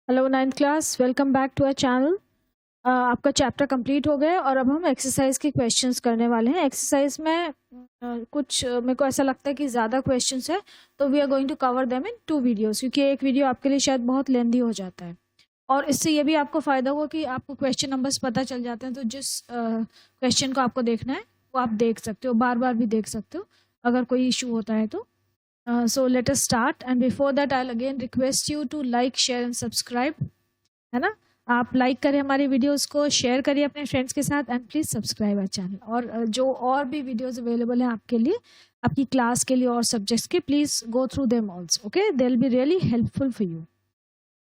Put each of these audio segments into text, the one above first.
Hello ninth class, welcome back to our channel. आपका chapter complete हो गया है और अब हम एक्सरसाइज के क्वेश्चंस करने वाले हैं। एक्सरसाइज में कुछ मेरे को ऐसा लगता है कि ज़्यादा क्वेश्चंस है, तो we are going to cover them in 2 videos, क्योंकि एक वीडियो आपके लिए शायद बहुत लेंदी हो जाता है। और इससे ये भी आपको फ़ायदा होगा कि आपको क्वेश्चन नंबर्स पता चल जाते हैं, तो जिस क्वेश्चन को आपको देखना है वो आप देख सकते हो, बार बार भी देख सकते हो अगर कोई इशू होता है तो। So let us start, and before that I'll again request you to like, share and subscribe, है ना। आप लाइक करें हमारी वीडियोस को, शेयर करिए अपने फ्रेंड्स के साथ, and please subscribe our channel. और जो और भी वीडियोस अवेलेबल हैं आपके लिए, आपकी क्लास के लिए और सब्जेक्ट्स के, please go through them also, okay, they will be really helpful for you.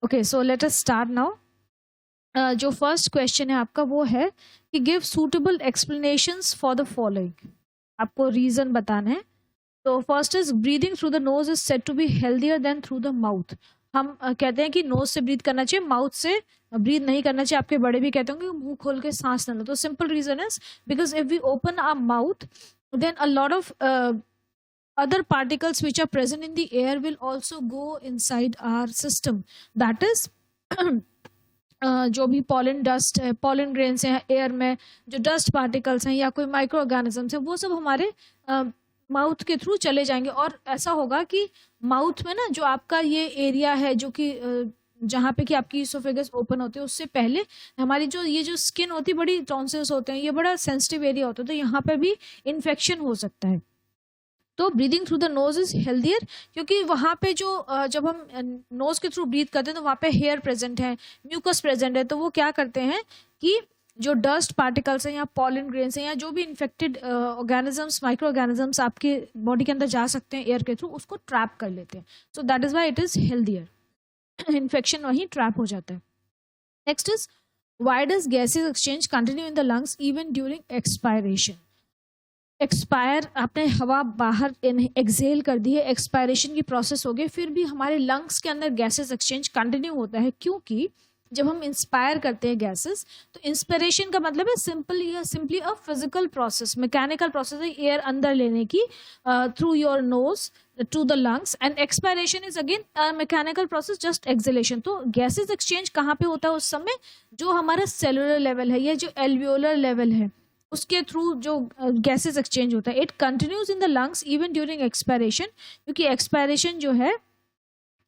Okay, so let us start now. जो फर्स्ट क्वेश्चन है आपका वो है कि give suitable explanations for the following. आपको रीजन बताना है। तो first is breathing through the nose is said to be healthier than through the mouth. हम कहते हैं कि नोज से ब्रीथ करना चाहिए, माउथ से ब्रीथ नहीं करना चाहिए। आपके बड़े भी कहते होंगे मुंह खोल के सांस न लो। तो simple reason is because if we open our mouth then a lot of other particles which are present in the air will also go inside our system. That is जो भी पॉलन डस्ट है, pollen grains हैं air में, जो dust particles हैं या कोई micro organisms है, वो सब हमारे माउथ के थ्रू चले जाएंगे। और ऐसा होगा कि माउथ में ना जो आपका ये एरिया है, जो कि जहाँ पे कि आपकी इसोफेगस ओपन होती है, उससे पहले हमारी जो स्किन होती है, बड़ी टॉन्सिल्स होते हैं, ये बड़ा सेंसिटिव एरिया होता है, तो यहाँ पे भी इन्फेक्शन हो सकता है। तो breathing through the nose is healthier, क्योंकि वहाँ पे जो जब हम नोज के थ्रू ब्रीथ करते हैं तो वहाँ पे हेयर प्रेजेंट है, म्यूकस प्रेजेंट है, तो वो क्या करते हैं कि जो डस्ट पार्टिकल्स हैं या पॉलन ग्रेन्स हैं या जो भी इन्फेक्टेड ऑर्गेनिजम्स, माइक्रो ऑर्गेनिजम्स आपके बॉडी के अंदर जा सकते हैं एयर के थ्रू, उसको ट्रैप कर लेते हैं। So that is why it is healthier. Infection वहीं ट्रैप हो जाता है। Next is why does gases exchange continue in the lungs even during expiration. Expire, आपने हवा बाहर एक्सेल कर दी है, एक्सपायरेशन की प्रोसेस हो गई, फिर भी हमारे लंग्स के अंदर गैसेस एक्सचेंज कंटिन्यू होता है, क्योंकि जब हम इंस्पायर करते हैं गैसेस, तो इंस्पिरेशन का मतलब है simply a physical process, mechanical process है एयर अंदर लेने की through your nose to the lungs, and expiration is again a mechanical process, just exhalation. तो गैसेस एक्सचेंज कहाँ पे होता है उस समय, जो हमारा सेलुलर लेवल है या जो एल्वियोलर लेवल है, उसके थ्रू जो गैसेस एक्सचेंज होता है। It continues in the lungs even during expiration, क्योंकि एक्सपायरेशन जो है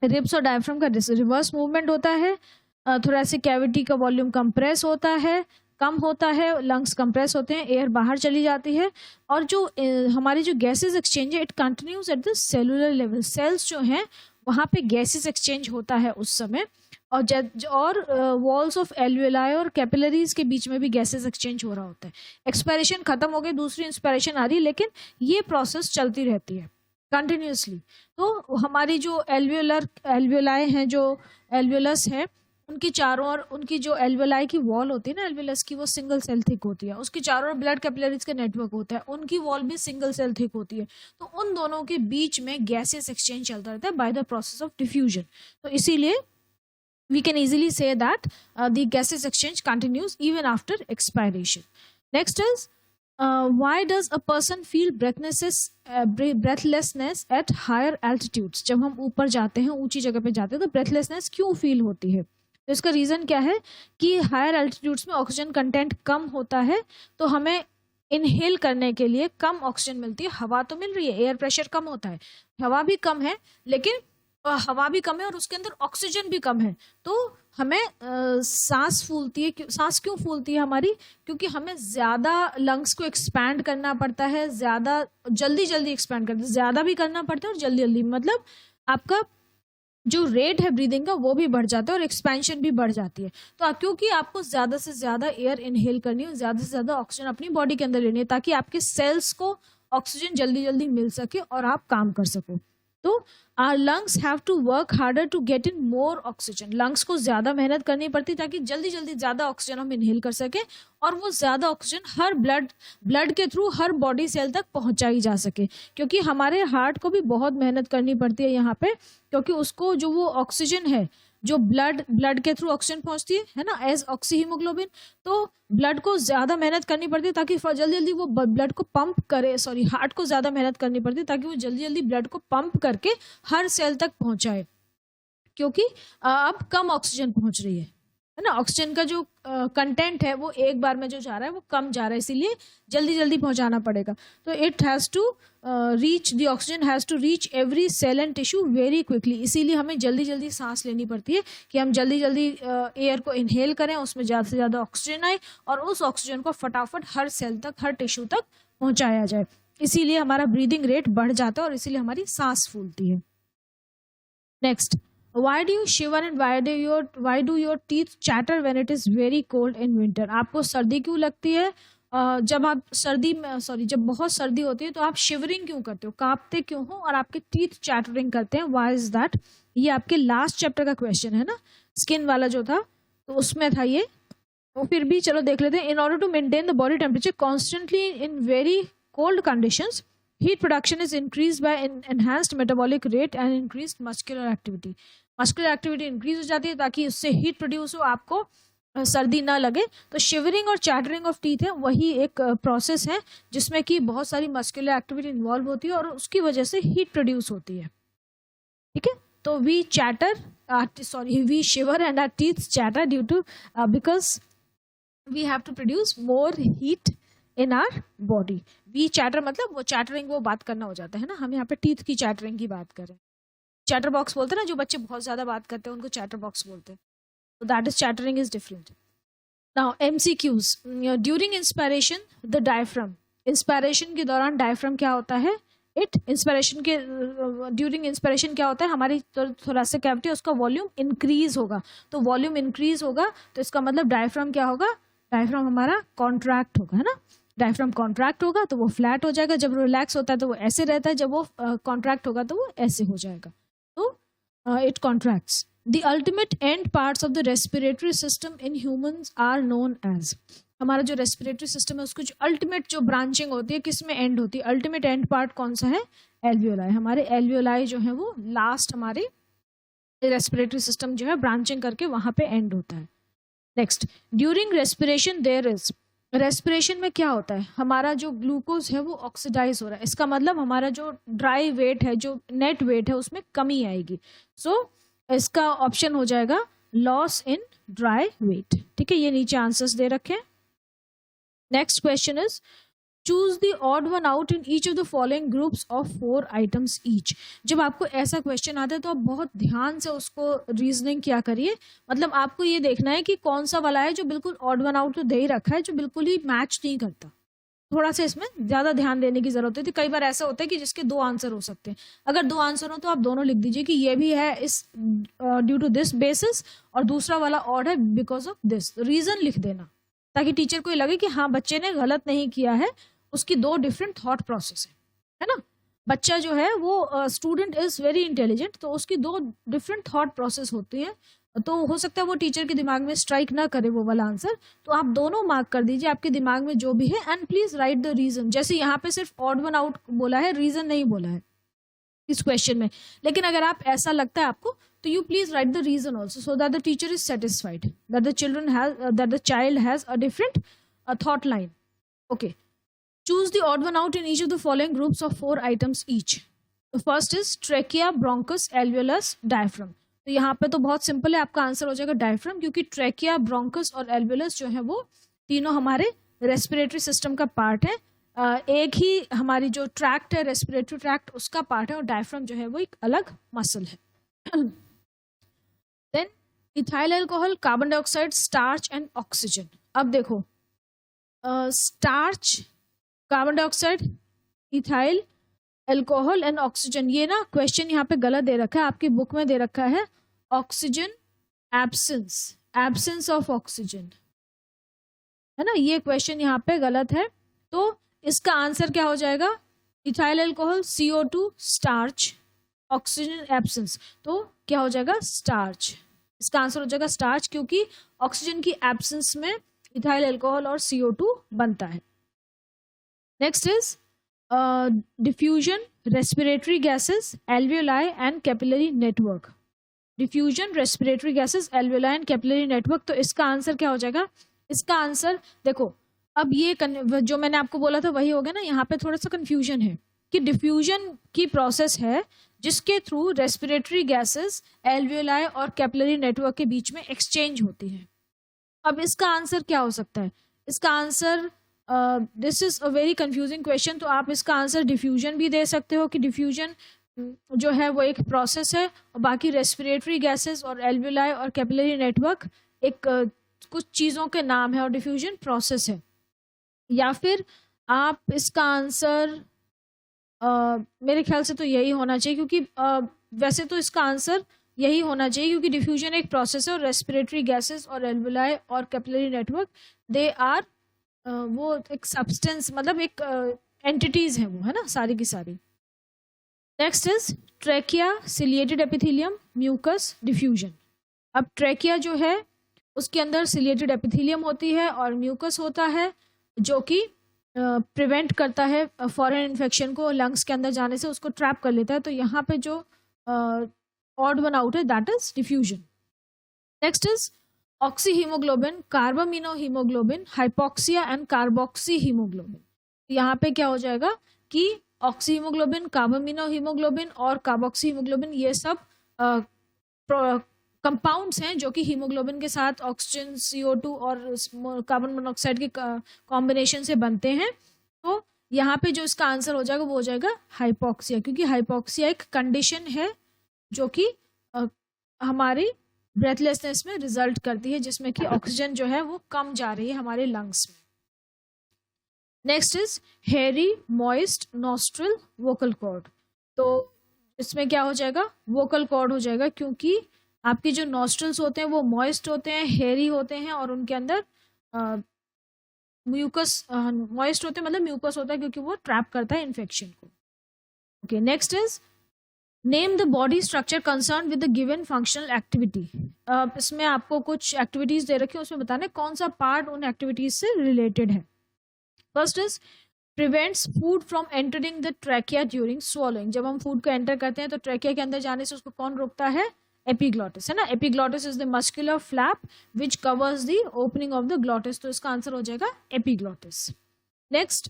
रिब्स और डायफ्राम का रिवर्स मूवमेंट होता है, थोरेसिक कैविटी का वॉल्यूम कंप्रेस होता है, कम होता है, लंग्स कंप्रेस होते हैं, एयर बाहर चली जाती है। और जो हमारी जो गैसेस एक्सचेंज है, it continues at the cellular level, cells जो हैं वहाँ पे गैसेस एक्सचेंज होता है उस समय। और वॉल्स ऑफ एल्वियोलाई और कैपिलरीज के बीच में भी गैसेस एक्सचेंज हो रहा होता है। एक्सपायरेशन खत्म हो गई, दूसरी इंस्पायरेशन आ रही है, लेकिन ये प्रोसेस चलती रहती है कंटिन्यूसली। तो हमारी जो एल्वियोलाई हैं, जो एल्वियोलस है, उनकी चारों ओर, उनकी जो एल्वियोलाई की वॉल होती है ना एल्वियोलस की, वो सिंगल सेल थिक होती है। उसकी चारों ओर ब्लड कैपिलरीज का नेटवर्क होता है, उनकी वॉल भी सिंगल सेल थिक होती है। तो उन दोनों के बीच में गैसेस एक्सचेंज चलता रहता है by the process of diffusion. तो इसीलिए we can easily say that the gases exchange continues even after expiration. Next is why does a person feel breathlessness at higher altitudes? जब हम ऊपर जाते हैं, ऊंची जगह पे जाते हैं, तो breathlessness क्यों फील होती है? तो इसका रीजन क्या है कि हायर एल्टीट्यूड्स में ऑक्सीजन कंटेंट कम होता है, तो हमें इनहेल करने के लिए कम ऑक्सीजन मिलती है। हवा तो मिल रही है, एयर प्रेशर कम होता है, हवा भी कम है, लेकिन हवा भी कम है और उसके अंदर ऑक्सीजन भी कम है, तो हमें सांस फूलती है। सांस क्यों फूलती है हमारी? क्योंकि हमें ज़्यादा लंग्स को एक्सपैंड करना पड़ता है, ज़्यादा जल्दी एक्सपैंड करते हैं, ज़्यादा भी करना पड़ता है और जल्दी, मतलब आपका जो रेट है ब्रीदिंग का वो भी बढ़ जाता है और एक्सपेंशन भी बढ़ जाती है। तो क्योंकि आपको ज़्यादा से ज़्यादा एयर इनहेल करनी है, ज़्यादा से ज़्यादा ऑक्सीजन अपनी बॉडी के अंदर लेनी है, ताकि आपके सेल्स को ऑक्सीजन जल्दी मिल सके और आप काम कर सको। तो our lungs have to work harder to get in more oxygen. Lungs को ज़्यादा मेहनत करनी पड़ती ताकि जल्दी ज़्यादा ऑक्सीजन हम इनहेल कर सके, और वो ज़्यादा ऑक्सीजन हर ब्लड के थ्रू हर बॉडी सेल तक पहुंचाई जा सके। क्योंकि हमारे हार्ट को भी बहुत मेहनत करनी पड़ती है यहाँ पे, क्योंकि उसको जो वो ऑक्सीजन है, जो ब्लड के थ्रू ऑक्सीजन पहुंचती है ना, एज ऑक्सी हीमोग्लोबिन, तो ब्लड को ज़्यादा मेहनत करनी पड़ती है ताकि जल्दी वो ब्लड को पंप करे, हार्ट को ज़्यादा मेहनत करनी पड़ती है ताकि वो जल्दी ब्लड को पंप करके हर सेल तक पहुंचाए। क्योंकि अब कम ऑक्सीजन पहुंच रही है ना, ऑक्सीजन का जो कंटेंट है वो एक बार में जो जा रहा है वो कम जा रहा है, इसीलिए जल्दी जल्दी पहुंचाना पड़ेगा। तो it has to reach, the oxygen has to reach every cell and tissue very quickly, इसीलिए हमें जल्दी जल्दी सांस लेनी पड़ती है कि हम जल्दी जल्दी एयर को इनहेल करें, उसमें ज़्यादा से ज़्यादा ऑक्सीजन आए और उस ऑक्सीजन को फटाफट हर सेल तक, हर टिश्यू तक पहुँचाया जाए। इसीलिए हमारा ब्रीदिंग रेट बढ़ जाता है और इसीलिए हमारी सांस फूलती है। Next, why do you shiver and why do your teeth chatter when it is very cold in winter? आपको सर्दी क्यों लगती है? जब आप जब बहुत सर्दी होती है तो आप शिवरिंग क्यों करते हो, कांपते क्यों हो और आपके टीथ चैटरिंग करते हैं? Why is that? ये आपके लास्ट चैप्टर का क्वेश्चन है ना, स्किन वाला जो था तो उसमें था ये, तो फिर भी चलो देख लेते हैं। In order to maintain the body temperature constantly in very cold conditions, heat production is increased by enhanced metabolic rate and increased muscular activity. Muscular activity increase हो जाती है ताकि उससे हीट प्रोड्यूस हो, आपको सर्दी ना लगे। तो शिवरिंग और चैटरिंग ऑफ टीथ है वही एक प्रोसेस है जिसमें कि बहुत सारी मस्कुलर एक्टिविटी इन्वॉल्व होती है और उसकी वजह से हीट प्रोड्यूस होती है। ठीक है, तो we shiver and our teeth chatter due to because we have to produce more heat in our body. We chatter मतलब वो चैटरिंग, वो बात करना हो जाता है ना, हम यहाँ पे टीथ की चैटरिंग की बात करें। चैटर बॉक्स बोलते हैं ना, जो बच्चे बहुत ज्यादा बात करते हैं उनको चैटर बॉक्स बोलते हैं। तो that is chattering is different. Now MCQs, during inspiration the diaphragm, inspiration के दौरान डायफ्राम क्या होता है? ड्यूरिंग इंस्पायरेशन क्या होता है? हमारी थोरेसिक कैविटी, उसका वॉल्यूम इंक्रीज होगा। तो वॉल्यूम इंक्रीज होगा तो इसका मतलब डायफ्राम क्या होगा? डायफ्राम हमारा कॉन्ट्रैक्ट होगा, है ना। डायफ्राम कॉन्ट्रैक्ट होगा तो वो फ्लैट हो जाएगा, जब रिलैक्स होता है तो वो ऐसे रहता है, जब वो कॉन्ट्रैक्ट होगा तो वो ऐसे हो जाएगा। तो it contracts. The ultimate end parts of the respiratory system in humans are known as, हमारा जो रेस्पिरेटरी सिस्टम है उसको जो अल्टीमेट जो ब्रांचिंग होती है किस में एंड होती है? अल्टीमेट एंड पार्ट कौन सा है? एल्वियोलाई। हमारे एल्वियोलाई जो है वो लास्ट हमारे रेस्पिरेटरी सिस्टम जो है ब्रांचिंग करके वहां पे एंड होता है। Next, during respiration there is, respiration में क्या होता है? हमारा जो ग्लूकोज है वो ऑक्सीडाइज हो रहा है, इसका मतलब हमारा जो ड्राई वेट है, जो नेट वेट है उसमें कमी आएगी। सो इसका ऑप्शन हो जाएगा लॉस इन ड्राई वेट। ठीक है, ये नीचे आंसर्स दे रखे हैं। Next question is choose the odd one out in each of the following groups of 4 items each. जब आपको ऐसा क्वेश्चन आता है तो आप बहुत ध्यान से उसको रीजनिंग क्या करिए, मतलब आपको ये देखना है कि कौन सा वाला है जो बिल्कुल ऑड वन आउट तो दे ही रखा है, जो बिल्कुल ही मैच नहीं करता। थोड़ा सा इसमें ज्यादा ध्यान देने की जरूरत है। कई बार ऐसा होता है कि जिसके 2 आंसर हो सकते हैं, अगर 2 आंसर हो तो आप दोनों लिख दीजिए कि ये भी है इस ड्यू टू दिस बेसिस और दूसरा वाला ऑड है बिकॉज ऑफ दिस, रीजन लिख देना ताकि टीचर को ये लगे कि हाँ बच्चे ने गलत नहीं किया है, उसकी 2 डिफरेंट थॉट प्रोसेस है ना। बच्चा जो है वो स्टूडेंट इज वेरी इंटेलिजेंट, तो उसकी 2 डिफरेंट थॉट प्रोसेस होती है, तो हो सकता है वो टीचर के दिमाग में स्ट्राइक ना करे वो वाला आंसर, तो आप दोनों मार्क कर दीजिए आपके दिमाग में जो भी है and please write the reason. जैसे यहाँ पे सिर्फ ऑड वन आउट बोला है, रीजन नहीं बोला है इस क्वेश्चन में, लेकिन अगर आप ऐसा लगता है आपको तो you please write the reason also so that the teacher is satisfied that the child has a different thought line. Okay, choose the odd one out in each of the following groups of 4 items each. The first is trachea, bronchus, alveolus, diaphragm. तो यहाँ पे तो बहुत simple है, आपका answer हो जाएगा diaphragm, क्योंकि ट्रैकिया, ब्रोंकस और एल्वियोलस जो है वो तीनों हमारे रेस्पिरेटरी सिस्टम का पार्ट है। एक ही हमारी जो ट्रैक्ट है रेस्पिरेटरी ट्रैक्ट उसका पार्ट है और डायफ्राम जो है वो एक अलग मसल है। Then ethyl alcohol, carbon dioxide, starch and oxygen. अब देखो starch, carbon dioxide, ethyl alcohol and oxygen, ये ना क्वेश्चन यहाँ पे गलत दे रखा है, आपकी बुक में दे रखा है ऑक्सीजन एब्सेंस ऑफ ऑक्सीजन, है ना, ये क्वेश्चन यहाँ पे गलत है। तो इसका आंसर क्या हो जाएगा? Ethyl alcohol, CO2, starch, oxygen absence, तो क्या हो जाएगा? स्टार्च। इसका आंसर हो जाएगा स्टार्च, क्योंकि ऑक्सीजन की एब्सेंस में इथाइल अल्कोहल और CO2 बनता है। Next is diffusion, respiratory gases, alveoli and capillary network. Diffusion, respiratory gases, alveoli and capillary network. तो इसका आंसर क्या हो जाएगा? इसका आंसर देखो, अब ये जो मैंने आपको बोला था वही हो गया ना, यहाँ पे थोड़ा सा कंफ्यूजन है कि डिफ्यूजन की प्रोसेस है जिसके थ्रू रेस्पिरेटरी गैसेस एल्वियोलाई और कैपिलरी नेटवर्क के बीच में एक्सचेंज होती है। अब इसका आंसर क्या हो सकता है? इसका answer this is a very confusing question, तो आप इसका आंसर डिफ्यूजन भी दे सकते हो कि डिफ्यूजन जो है वो एक प्रोसेस है और बाकी रेस्पिरेटरी गैसेस और एल्वियोलाई और कैपिलरी नेटवर्क एक कुछ चीज़ों के नाम है और डिफ्यूजन प्रोसेस है। या फिर आप इसका आंसर मेरे ख्याल से तो यही होना चाहिए, क्योंकि वैसे तो इसका आंसर यही होना चाहिए क्योंकि डिफ्यूजन एक प्रोसेस है और रेस्पिरेटरी गैसेस और एल्वियोलाई और कैपिलरी नेटवर्क दे आर वो एक सब्सटेंस, मतलब एक एंटिटीज है वो, है ना, सारी की सारी। Next is trachea, ciliated epithelium, mucus, diffusion. अब ट्रेकिया जो है उसके अंदर सिलिएटेड एपिथेलियम होती है और म्यूकस होता है जो कि प्रिवेंट करता है फॉरेन इन्फेक्शन को लंग्स के अंदर जाने से, उसको ट्रैप कर लेता है। तो यहाँ पे जो ऑड वन आउट है that is diffusion. Next is oxy haemoglobin, carbamino haemoglobin, hypoxia and carboxy haemoglobin. यहाँ पे क्या हो जाएगा कि ऑक्सी हीमोग्लोबिन, कार्बामिनो हीमोग्लोबिन और कार्बोक्सी हीमोग्लोबिन ये सब कंपाउंड्स हैं जो कि हीमोग्लोबिन के साथ ऑक्सीजन, CO2 और कार्बन मोनोऑक्साइड के कॉम्बिनेशन से बनते हैं। तो यहाँ पे जो इसका आंसर हो जाएगा वो हो जाएगा हाइपोक्सिया, क्योंकि हाइपोक्सिया एक कंडीशन है जो कि हमारी ब्रेथलेसनेस में रिजल्ट करती है, जिसमें कि ऑक्सीजन जो है वो कम जा रही है हमारे लंग्स में। नेक्स्ट इज हेरी, मॉइस्ट, नॉस्ट्रल, वोकल कॉर्ड। तो इसमें क्या हो जाएगा? वोकल कॉर्ड हो जाएगा, क्योंकि आपके जो नॉस्ट्रल्स होते हैं वो मॉइस्ट होते हैं, हेरी होते हैं और उनके अंदर म्यूकस, मॉइस्ट होते हैं मतलब म्यूकस होता है क्योंकि वो ट्रैप करता है इन्फेक्शन को। Okay, next is name the body structure concern with the given functional activity. इसमें आपको कुछ एक्टिविटीज दे रखी है, उसमें बताना कौन सा पार्ट उन एक्टिविटीज से रिलेटेड है। First is prevents food from entering the trachea during swallowing। जब हम फूड को एंटर करते हैं तो ट्रैकिया के अंदर जाने से उसको कौन रोकता है? एपिग्लॉटिस, है ना। Epiglottis is the muscular flap which covers the opening of the glottis. तो इसका आंसर हो जाएगा epiglottis. Next,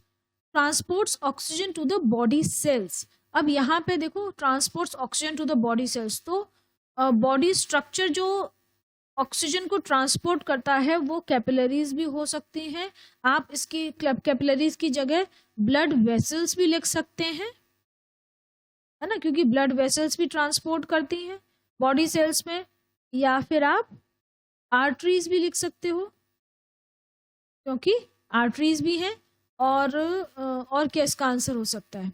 transports oxygen to the body cells. अब यहाँ पे देखो, transports oxygen to the body cells, तो बॉडी स्ट्रक्चर जो ऑक्सीजन को ट्रांसपोर्ट करता है वो कैपिलरीज भी हो सकती हैं। आप इसकी कैपिलरीज की जगह ब्लड वेसल्स भी लिख सकते हैं, है ना, क्योंकि ब्लड वेसल्स भी ट्रांसपोर्ट करती हैं बॉडी सेल्स में। या फिर आप आर्टरीज भी लिख सकते हो, क्योंकि आर्टरीज भी हैं। और क्या इसका आंसर हो सकता है?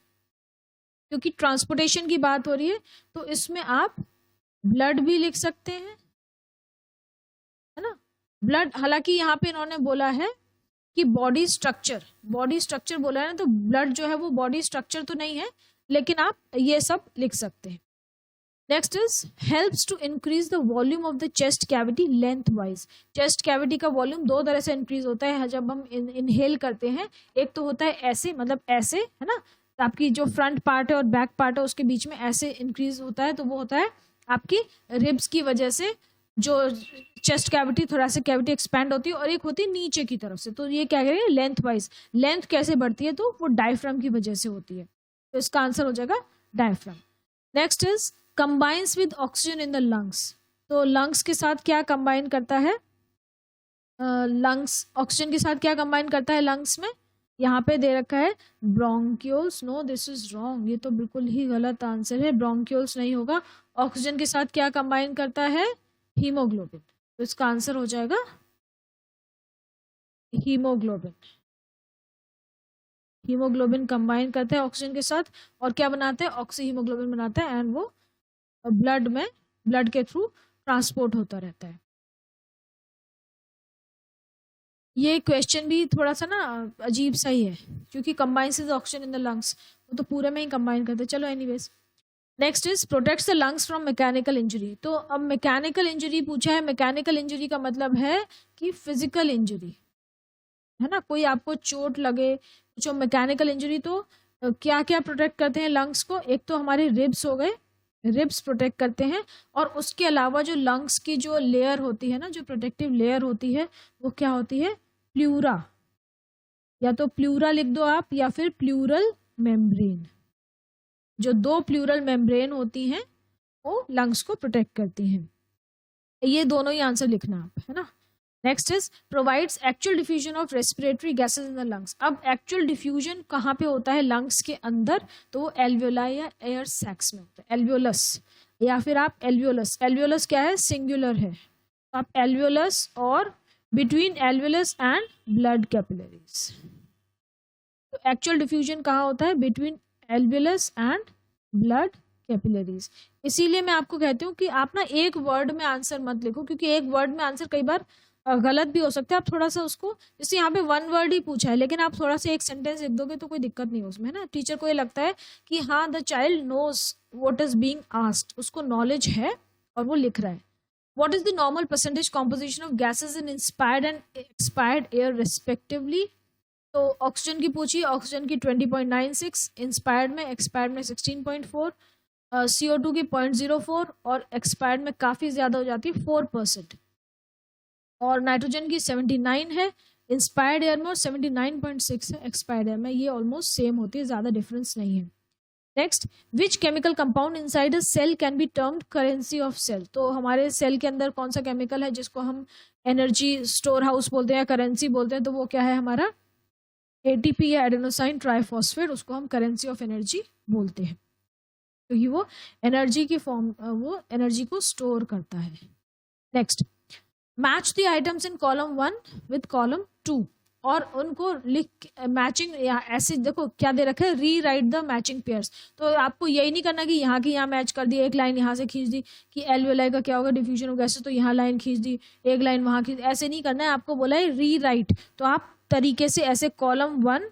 क्योंकि ट्रांसपोर्टेशन की बात हो रही है तो इसमें आप ब्लड भी लिख सकते हैं, है ना। ब्लड, हालांकि यहाँ पे इन्होंने बोला है कि बॉडी स्ट्रक्चर बोला है ना, तो ब्लड जो है वो बॉडी स्ट्रक्चर तो नहीं है, लेकिन आप ये सब लिख सकते हैं। Next is helps to increase the volume of the chest cavity lengthwise. Chest cavity का वॉल्यूम दो तरह से इंक्रीज होता है जब हम इनहेल करते हैं। एक तो होता है ऐसे, मतलब ऐसे, है ना, तो आपकी जो फ्रंट पार्ट है और बैक पार्ट है उसके बीच में ऐसे इंक्रीज होता है, तो वो होता है आपकी रिब्स की वजह से जो chest cavity, thoracic cavity expand होती है। और एक होती है नीचे की तरफ से, तो ये क्या कह रहे हैं? Length wise. लेंथ कैसे बढ़ती है? तो वो डायफ्राम की वजह से होती है, तो इसका आंसर हो जाएगा diaphragm. Next is combines with oxygen in the lungs. तो लंग्स के साथ क्या कंबाइन करता है? लंग्स ऑक्सीजन के साथ क्या कंबाइन करता है लंग्स में? यहाँ पे दे रखा है bronchioles. No, this is wrong, ये तो बिल्कुल ही गलत आंसर है। ब्रोंक्यूल्स नहीं होगा। ऑक्सीजन के साथ क्या कंबाइन करता है? हीमोग्लोबिन। तो इसका आंसर हो जाएगा हीमोग्लोबिन। हीमोग्लोबिन कंबाइन करता है ऑक्सीजन के साथ और क्या बनाता है? ऑक्सी हीमोग्लोबिन बनाता है, एंड वो ब्लड के थ्रू ट्रांसपोर्ट होता रहता है। ये क्वेश्चन भी थोड़ा सा ना अजीब सा ही है, क्योंकि combines is oxygen in the lungs, वो तो पूरे में ही कंबाइन करते हैं। चलो anyways, next is protects the lungs from mechanical injury. तो अब मैकेनिकल इंजरी पूछा है। मैकेनिकल इंजरी का मतलब है कि फिजिकल इंजरी, है ना, कोई आपको चोट लगे, जो मैकेनिकल इंजरी। तो क्या क्या प्रोटेक्ट करते हैं लंग्स को? एक तो हमारे रिब्स हो गए, रिब्स प्रोटेक्ट करते हैं, और उसके अलावा जो लंग्स की जो लेयर होती है ना, जो प्रोटेक्टिव लेयर होती है, वो क्या होती है? प्लूरा। या तो प्लूरा लिख दो आप, या फिर प्लूरल मेम्ब्रेन। जो 2 प्लूरल मेम्ब्रेन होती हैं वो लंग्स को प्रोटेक्ट करती हैं। ये दोनों ही आंसर लिखना आप, है ना। Next is provides actual diffusion of respiratory gases in the lungs. अब एक्चुअल डिफ्यूजन कहाँ पे होता है लंग्स के अंदर, तो वो एल्वियोलाई या एयर सैक्स में होता है, एल्वियोलस या फिर आप एल्वियोलस। एल्वियोलस क्या है, सिंगुलर है, तो आप एल्वियोलस और between alveolus and blood capillaries. तो एक्चुअल डिफ्यूजन कहाँ होता है, between alveolus and blood capillaries. इसीलिए मैं आपको कहती हूँ कि आप ना एक वर्ड में आंसर मत लिखो, क्योंकि एक वर्ड में आंसर कई बार गलत भी हो सकता है। आप थोड़ा सा उसको, जैसे यहाँ पे 1 वर्ड ही पूछा है, लेकिन आप थोड़ा सा एक सेंटेंस लिख दोगे तो कोई दिक्कत नहीं उसमें, है ना। टीचर को ये लगता है कि हाँ the child knows what is being asked, उसको नॉलेज है और वो लिख रहा है। What is the normal percentage composition of gases in inspired and expired air respectively. तो ऑक्सीजन की पूछी, ऑक्सीजन की 20.96, इंस्पायर्ड में, एक्सपायर्ड में 16.4, CO2 की 0.04 और एक्सपायर्ड में काफ़ी ज़्यादा हो जाती है 4%, और नाइट्रोजन की 79 है इंस्पायर्ड एयर में और 79.6 है एक्सपायर्ड एयर में। ये ऑलमोस्ट सेम होती है, ज़्यादा डिफरेंस नहीं है। Next, which chemical compound inside a cell can be termed currency of cell. तो हमारे सेल के अंदर कौन सा केमिकल है जिसको हम एनर्जी स्टोर हाउस बोलते हैं या करेंसी बोलते हैं, तो वो क्या है हमारा ATP या एडेनोसाइन ट्राइफॉस्फेट, उसको हम करेंसी ऑफ एनर्जी बोलते हैं, क्योंकि वो एनर्जी की फॉर्म, वो एनर्जी को स्टोर करता है। Next, match the items in column 1 with column 2, और उनको लिख मैचिंग, या ऐसे देखो क्या दे रखा है, री राइट द मैचिंग पेयर्स। तो आपको यही नहीं करना कि यहाँ की यहाँ मैच कर दी, एक लाइन यहाँ से खींच दी कि एल्वियोलाई का क्या होगा डिफ्यूजन ऑफ गैसेस, तो यहाँ लाइन खींच दी, एक लाइन वहाँ खींच, ऐसे नहीं करना है। आपको बोला है री राइट, तो आप तरीके से ऐसे कॉलम 1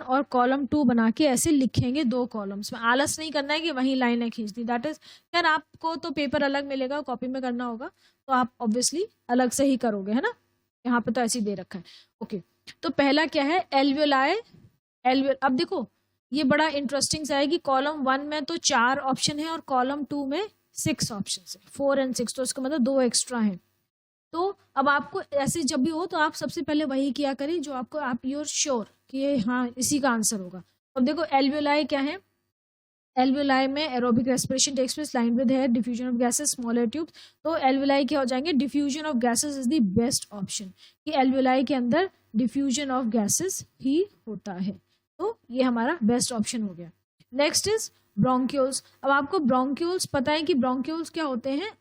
और कॉलम 2 बना के ऐसे लिखेंगे 2 कॉलम्स में। आलस नहीं करना है कि वहीं लाइनें खींच दी, दैट इज, यार आपको तो पेपर अलग मिलेगा, कॉपी में करना होगा, तो आप ऑब्वियसली अलग से ही करोगे, है ना। यहाँ पे तो ऐसे ही दे रखा है। ओके, तो पहला क्या है, एल्वियोलाई। अब देखो ये बड़ा इंटरेस्टिंग सा है कि कॉलम 1 में तो 4 ऑप्शन है और कॉलम 2 में 6 ऑप्शन है, 4 और 6, तो इसका मतलब 2 एक्स्ट्रा हैं। तो अब आपको ऐसे जब भी हो तो आप सबसे पहले वही किया करें जो आपको, आप यूर श्योर कि ये हाँ इसी का आंसर होगा। अब देखो एल्वियोलाई क्या है, एल्वियोलाई में aerobic respiration takes place line with air, diffusion of gases, small air tube. तो एल्वियोलाई क्या हो जाएंगे, diffusion of gases is the best option, कि एल्वियोलाई के अंदर डिफ्यूजन ऑफ गैसेस ही होता है, तो ये हमारा बेस्ट ऑप्शन हो गया। Next is bronchioles. अब आपको ब्रोंक्यूल्स पता है कि ब्रोंक्यूल्स क्या होते हैं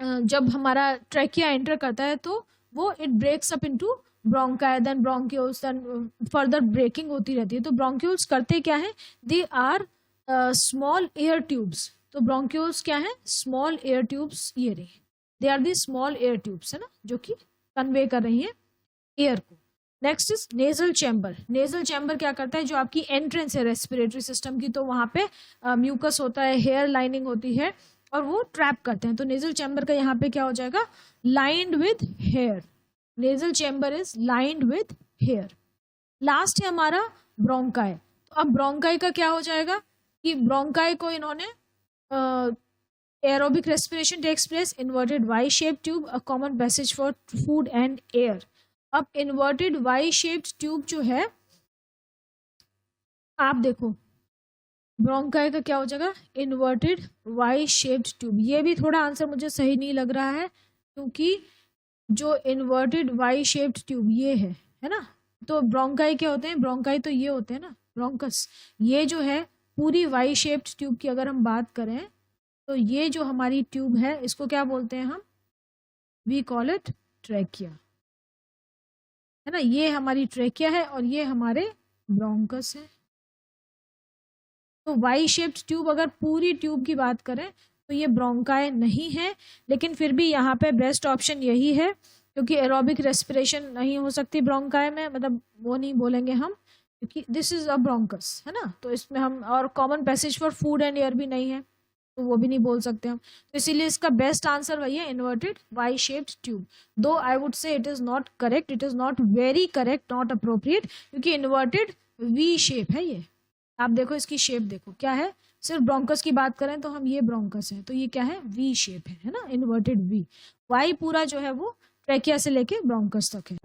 जब हमारा ट्रैकिया एंटर करता है तो वो it breaks up into bronchi, then bronchioles, then further breaking होती रहती है। तो ब्रोंक्यूल्स करते क्या है, they are small air tubes. तो ब्रोंक्यूल्स क्या है, स्मॉल एयर ट्यूब्स, ये रही, they are the small air tubes, है ना, जो कि कन्वे कर रही है एयर को। Next is nasal chamber. Nasal chamber क्या करता है, जो आपकी एंट्रेंस है रेस्पिरेटरी सिस्टम की, तो वहाँ पे म्यूकस होता है, हेयर लाइनिंग होती है और वो ट्रैप करते हैं। तो नेजल चैम्बर का यहाँ पे क्या हो जाएगा, lined with hair. Nasal chamber is lined with hair. Last है हमारा ब्रोंकाई। तो अब ब्रोंकाई का क्या हो जाएगा कि ब्रोंकाई को इन्होंने aerobic respiration takes place, inverted Y shape tube, a common passage for food and air. अब इन्वर्टेड वाई शेप्ड ट्यूब जो है, आप देखो ब्रोंकाई का क्या हो जाएगा, इन्वर्टेड वाई शेप्ड ट्यूब। ये भी थोड़ा आंसर मुझे सही नहीं लग रहा है, क्योंकि जो इन्वर्टेड वाई शेप्ड ट्यूब ये है ना, तो ब्रोंकाई क्या होते हैं, ब्रोंकाई तो ये होते हैं ना, ब्रोंकस। ये जो है पूरी वाई शेप्ड ट्यूब की अगर हम बात करें तो ये जो हमारी ट्यूब है इसको क्या बोलते हैं हम, वी कॉल इट ट्रैकिया, है ना। ये हमारी ट्रैकिया है और ये हमारे ब्रोंकस है। तो वाई शेप्ड ट्यूब, अगर पूरी ट्यूब की बात करें तो ये ब्रोंकाई नहीं है, लेकिन फिर भी यहाँ पे बेस्ट ऑप्शन यही है, क्योंकि एरोबिक रेस्पिरेशन नहीं हो सकती ब्रोंकाई में, मतलब वो नहीं बोलेंगे हम, क्योंकि दिस इज अ ब्रोंकस, है ना। तो इसमें हम, और common passage for food and air भी नहीं है, तो वो भी नहीं बोल सकते हम। तो इसीलिए इसका बेस्ट आंसर वही है, inverted Y shaped tube. Though I would say it is not correct, it is not very correct, not appropriate, क्योंकि इन्वर्टेड वी शेप है ये। आप देखो इसकी शेप देखो क्या है, सिर्फ ब्रोंकस की बात करें तो हम ये ब्रोंकस है, तो ये क्या है, वी शेप है ना, इन्वर्टेड वी। वाई पूरा जो है वो ट्रैकिया से लेके ब्रोंकस तक है।